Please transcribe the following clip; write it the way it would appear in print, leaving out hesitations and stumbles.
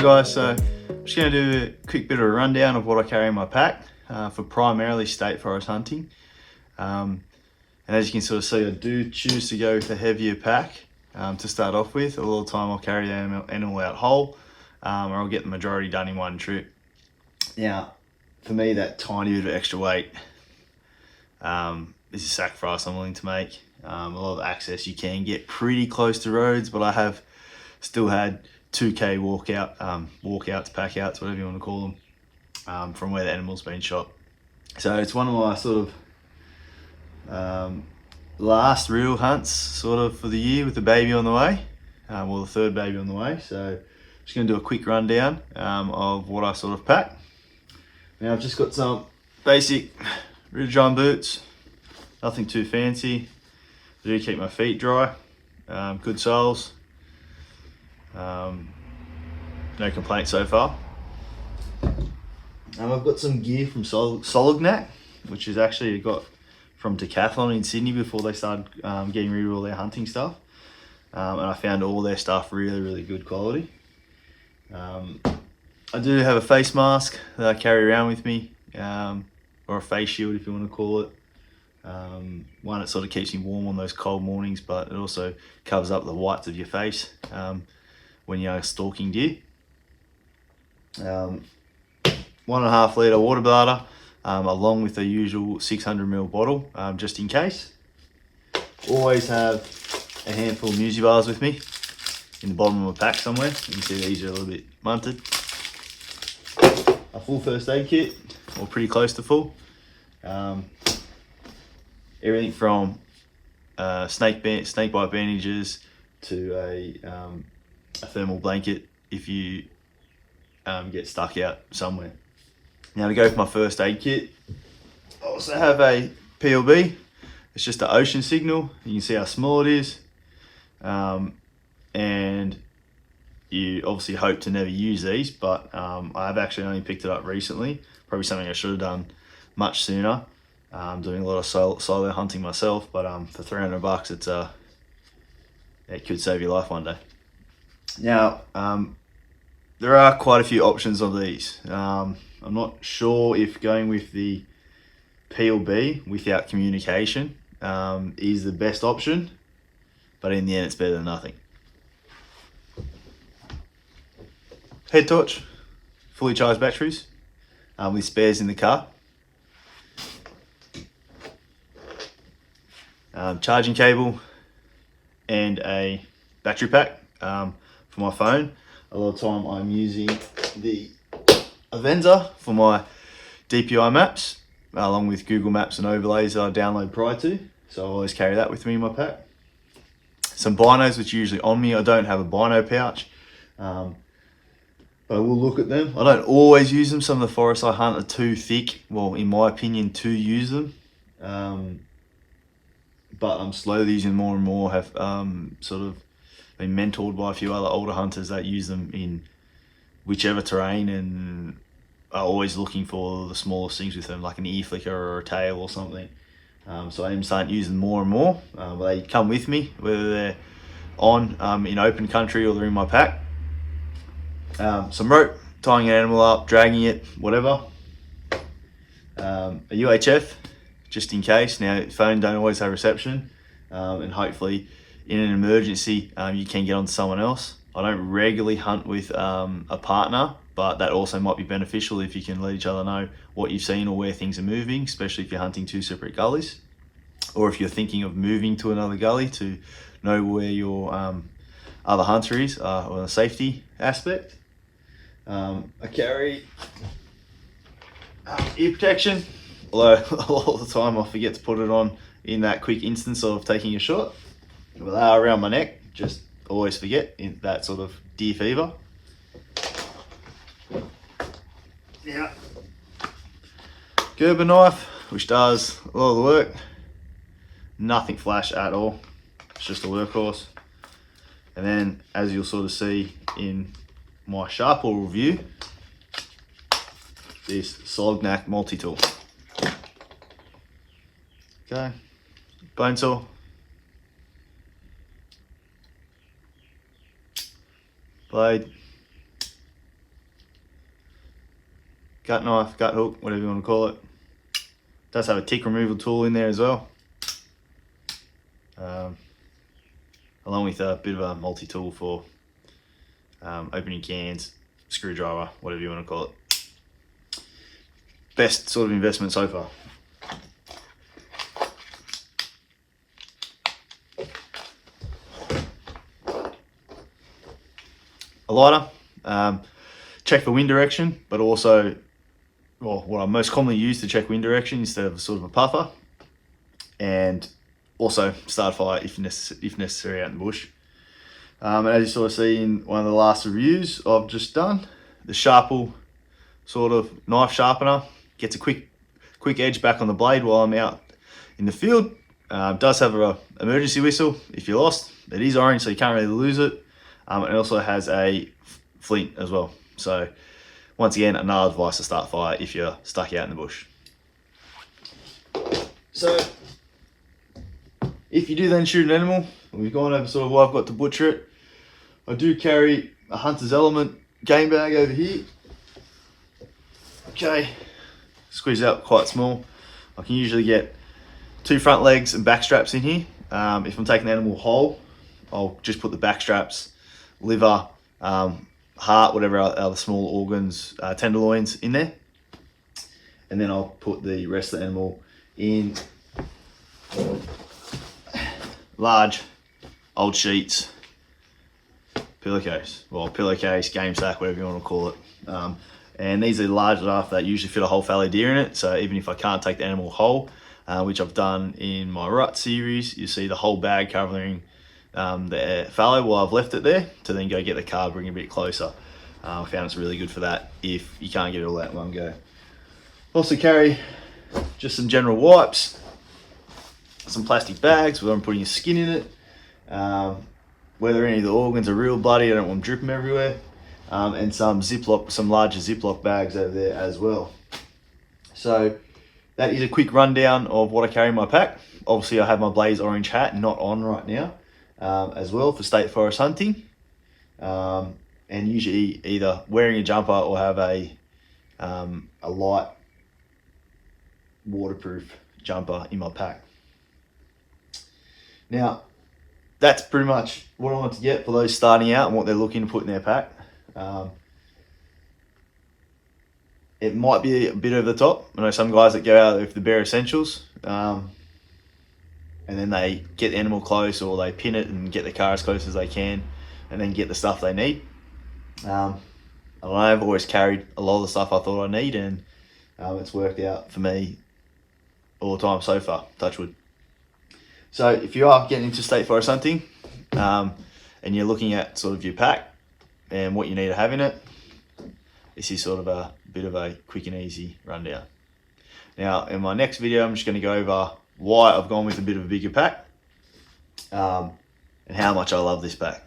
guys, so I'm just going to do a quick bit of a rundown of what I carry in my pack for primarily state forest hunting. And as you can sort of see, I do choose to go with a heavier pack to start off with. A lot of the time I'll carry the animal out whole, or I'll get the majority done in one trip. Now, for me, that tiny bit of extra weight is a sacrifice I'm willing to make. A lot of access, you can get pretty close to roads, but I have still had 2k walkouts, pack outs, whatever you want to call them, from where the animal's been shot. So it's one of my sort of last real hunts sort of for the year, with the baby on the way, well, the third baby on the way. So just going to do a quick rundown of what I sort of pack. Now I've just got some basic Ridgeline boots, nothing too fancy. I do keep my feet dry, good soles, no complaints so far. I've got some gear from Solognac, which is actually I got from Decathlon in Sydney before they started getting rid of all their hunting stuff, and I found all their stuff really good quality. I do have a face mask that I carry around with me, or a face shield if you want to call it. One, it sort of keeps me warm on those cold mornings, but it also covers up the whites of your face when you're stalking deer. 1.5 litre water bladder, along with the usual 600ml bottle, just in case. Always have a handful of Museli Bars with me in the bottom of my pack somewhere. You can see these are a little bit munted. A full first aid kit, or pretty close to full. Everything from snake bite bandages to a thermal blanket if you get stuck out somewhere. Now, to go for my first aid kit, I also have a PLB. It's just an ocean signal. You can see how small it is, and you obviously hope to never use these, but I've actually only picked it up recently. Probably something I should have done much sooner. Doing a lot of solo hunting myself, but for $300, it could save your life one day. Now, there are quite a few options of these. I'm not sure if going with the PLB without communication is the best option, but in the end, it's better than nothing. Head torch, fully charged batteries, with spares in the car. Charging cable and a battery pack for my phone. A lot of time I'm using the Avenza for my DPI maps, along with Google Maps and overlays that I download prior to. So I always carry that with me in my pack. Some binos, which are usually on me. I don't have a bino pouch, but I will look at them. I don't always use them. Some of the forests I hunt are too thick, well, in my opinion, to use them. But I'm slowly using more and more. Have sort of been mentored by a few other older hunters that use them in whichever terrain, and are always looking for the smallest things with them, like an ear flicker or a tail or something. So I am starting to use them more and more. They come with me, whether they're on in open country or they're in my pack. Some rope, tying an animal up, dragging it, whatever. A UHF, just in case. Now, phone don't always have reception, and hopefully in an emergency you can get on to someone else. I don't regularly hunt with a partner, but that also might be beneficial if you can let each other know what you've seen or where things are moving, especially if you're hunting two separate gullies, or if you're thinking of moving to another gully, to know where your other hunter is on a safety aspect. I carry ear protection, although a lot of the time I forget to put it on in that quick instance of taking a shot. But they are around my neck, just always forget in that sort of deer fever. Yeah. Gerber knife, which does a lot of the work. Nothing flash at all, it's just a workhorse. And then, as you'll sort of see in my Sharpal review, this Solognac multi-tool. Okay, bone saw, blade, gut knife, gut hook, whatever you want to call it. Does have a tick removal tool in there as well, along with a bit of a multi-tool for opening cans, screwdriver, whatever you want to call it. Best sort of investment so far. A lighter, check for wind direction, but also, well, what I most commonly use to check wind direction instead of sort of a puffer, and also start a fire if necessary out in the bush. And as you sort of see in one of the last reviews I've just done, the Sharpal sort of knife sharpener gets a quick edge back on the blade while I'm out in the field. Does have an emergency whistle if you're lost. It is orange, so you can't really lose it. It also has a flint as well. So once again, another device to start fire if you're stuck out in the bush. So if you do then shoot an animal, we've gone over sort of what I've got to butcher it. I do carry a Hunter's Element game bag over here. Okay, squeeze out quite small. I can usually get 2 front legs and back straps in here. If I'm taking the animal whole, I'll just put the back straps, liver, heart, whatever other small organs, tenderloins in there. And then I'll put the rest of the animal in large old sheets, pillowcase, game sack, whatever you want to call it. And these are large enough that usually fit a whole fallow deer in it. So even if I can't take the animal whole, which I've done in my rut series, you see the whole bag covering the fallow while I've left it there to then go get the car, bring it a bit closer. I found it's really good for that if you can't get it all out in one go. Also carry just some general wipes, some plastic bags where I'm putting your skin in it. Whether any of the organs are real bloody, I don't want them dripping everywhere. And some larger Ziploc bags over there as well. So that is a quick rundown of what I carry in my pack. Obviously I have my Blaze orange hat not on right now, as well for state forest hunting. And usually either wearing a jumper or have a light waterproof jumper in my pack. Now, that's pretty much what I want to get for those starting out and what they're looking to put in their pack. It might be a bit over the top. I know some guys that go out with the bare essentials, and then they get the animal close, or they pin it and get the car as close as they can, and then get the stuff they need. I don't know, I've always carried a lot of the stuff I thought I need, and it's worked out for me all the time so far, touch wood. So if you are getting into state forest hunting, and you're looking at sort of your pack and what you need to have in it, this is sort of a bit of a quick and easy rundown. Now in my next video, I'm just going to go over why I've gone with a bit of a bigger pack, and how much I love this pack.